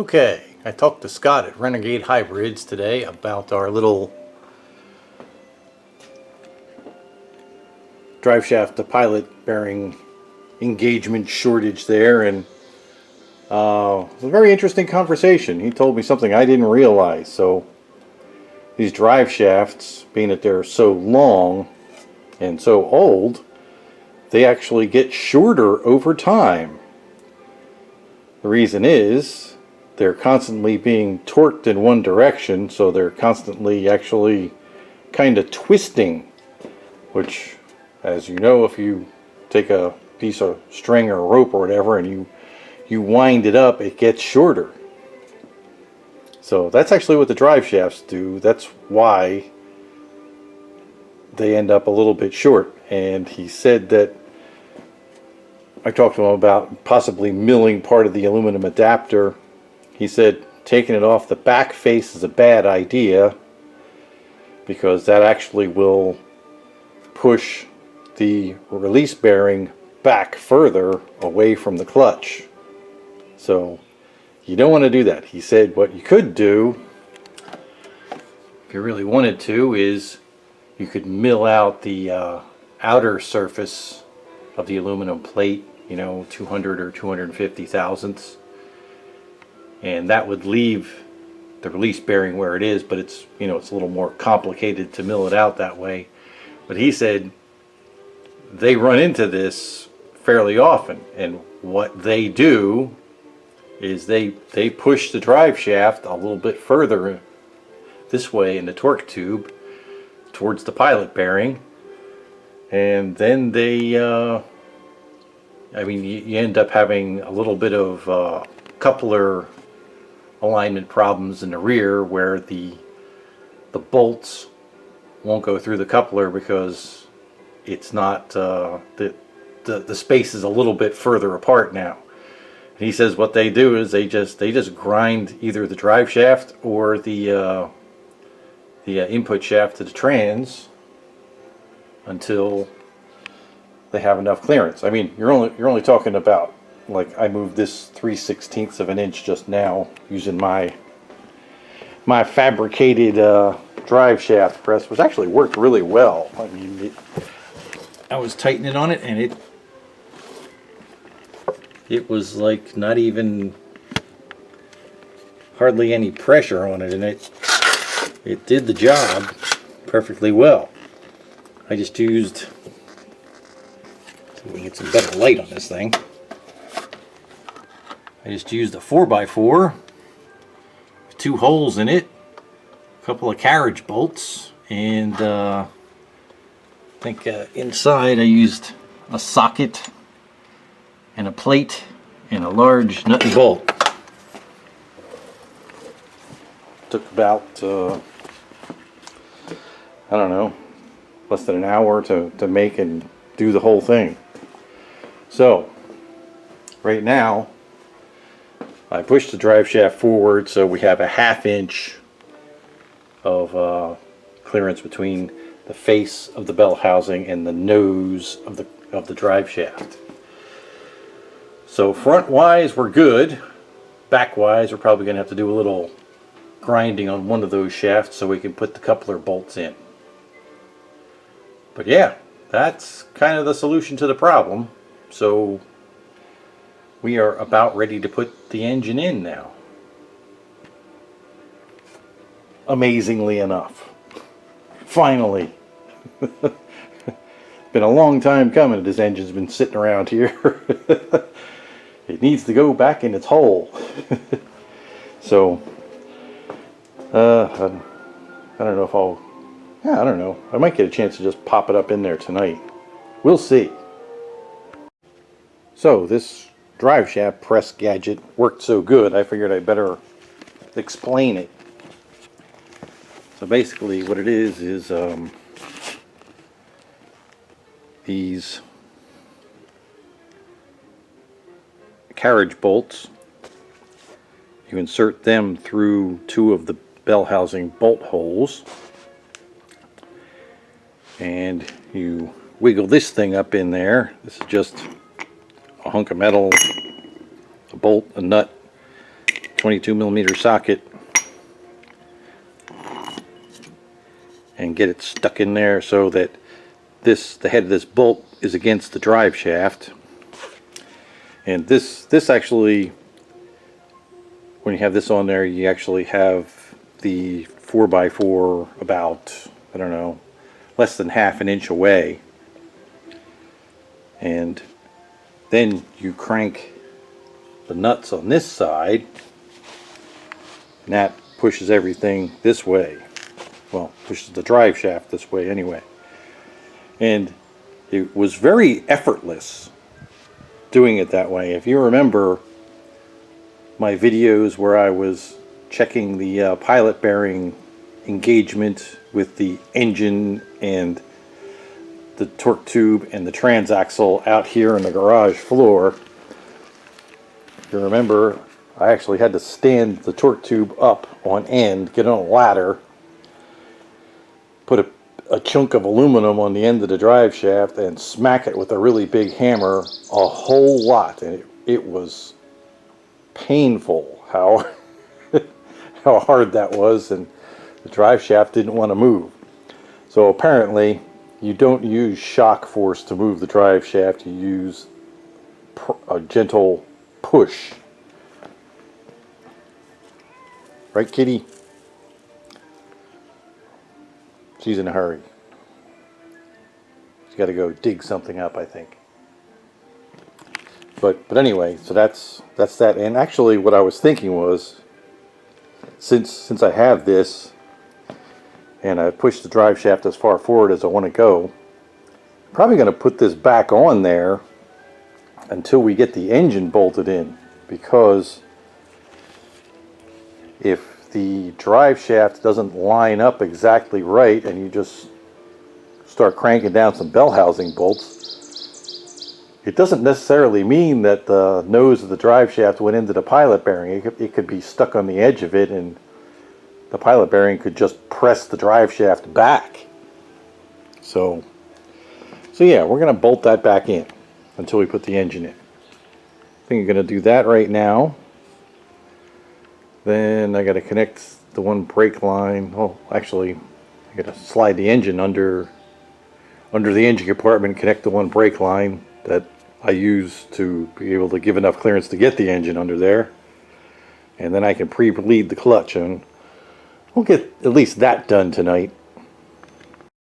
Okay, I talked to Scott at Renegade Hybrids today about our little drive shaft to pilot bearing engagement shortage there, and it was a very interesting conversation. He told me something I didn't realize. So these drive shafts, being that they're so long and so old, they actually get shorter over time. The reason is they're constantly being torqued in one direction, so they're constantly actually kind of twisting, which, as you know, if you take a piece of string or rope or whatever and you wind it up, it gets shorter. So that's actually what the drive shafts do. That's why they end up a little bit short. And he said that I talked to him about possibly milling part of the aluminum adapter. He said taking it off the back face is a bad idea because that actually will push the release bearing back further away from the clutch. So you don't want to do that. He said what you could do, if you really wanted to, is you could mill out the outer surface of the aluminum plate, 200 or 250 thousandths, and that would leave the release bearing where it is, but it's it's a little more complicated to mill it out that way. But he said they run into this fairly often, and what they do is they push the drive shaft a little bit further this way in the torque tube towards the pilot bearing, and then they you end up having a little bit of coupler alignment problems in the rear, where the bolts won't go through the coupler because it's not the space is a little bit further apart now. And he says what they do is they just grind either the drive shaft or the input shaft to the trans until they have enough clearance. I mean, you're only talking about, like, I moved this 3/16 of an inch just now using my fabricated drive shaft press, which actually worked really well. I mean, I was tightening on it, and it was like not even hardly any pressure on it, and it did the job perfectly well. I just used, see if we can get some better light on this thing. I just used a 4x4 with 2 holes in it, a couple of carriage bolts, and I think inside I used a socket and a plate and a large nut and bolt. Took about I don't know, less than an hour to make and do the whole thing. So right now I pushed the drive shaft forward, so we have a 1/2 inch of clearance between the face of the bell housing and the nose of the drive shaft. So front wise we're good. Back wise we're probably going to have to do a little grinding on one of those shafts so we can put the coupler bolts in. But yeah, that's kind of the solution to the problem. So we are about ready to put the engine in now. Amazingly enough. Finally. Been a long time coming. This engine's been sitting around here. It needs to go back in its hole. So I don't know if I don't know. I might get a chance to just pop it up in there tonight. We'll see. So this drive shaft press gadget worked so good, I figured I'd better explain it. So basically what it is these carriage bolts. You insert them through 2 of the bell housing bolt holes, and you wiggle this thing up in there. This is just a hunk of metal, a bolt, a nut, 22mm socket and get it stuck in there so that the head of this bolt is against the drive shaft. And this actually, when you have this on there, you actually have the 4x4 about, I don't know, less than half an inch away. And then you crank the nuts on this side, and that pushes everything this way. Well, pushes the drive shaft this way anyway. And it was very effortless doing it that way. If you remember my videos where I was checking the pilot bearing engagement with the engine and the torque tube and the transaxle out here on the garage floor, if you remember, I actually had to stand the torque tube up on end, get on a ladder, put a chunk of aluminum on the end of the drive shaft and smack it with a really big hammer a whole lot. And it was painful how how hard that was, and the drive shaft didn't want to move. So apparently you don't use shock force to move the drive shaft, you use a gentle push. Right, kitty? She's in a hurry. She's got to go dig something up, I think. But anyway, so that's that. And actually, what I was thinking was, since I have this, and I push the drive shaft as far forward as I want to go, I'm probably going to put this back on there until we get the engine bolted in, because if the drive shaft doesn't line up exactly right and you just start cranking down some bell housing bolts, it doesn't necessarily mean that the nose of the drive shaft went into the pilot bearing. It could be stuck on the edge of it, and the pilot bearing could just press the drive shaft back. So yeah, we're going to bolt that back in until we put the engine in. I think I'm going to do that right now. Then I got to connect the one brake line. Oh, actually, I got to slide the engine under the engine compartment, connect the one brake line that I use to be able to give enough clearance to get the engine under there. And then I can pre-bleed the clutch, and we'll get at least that done tonight.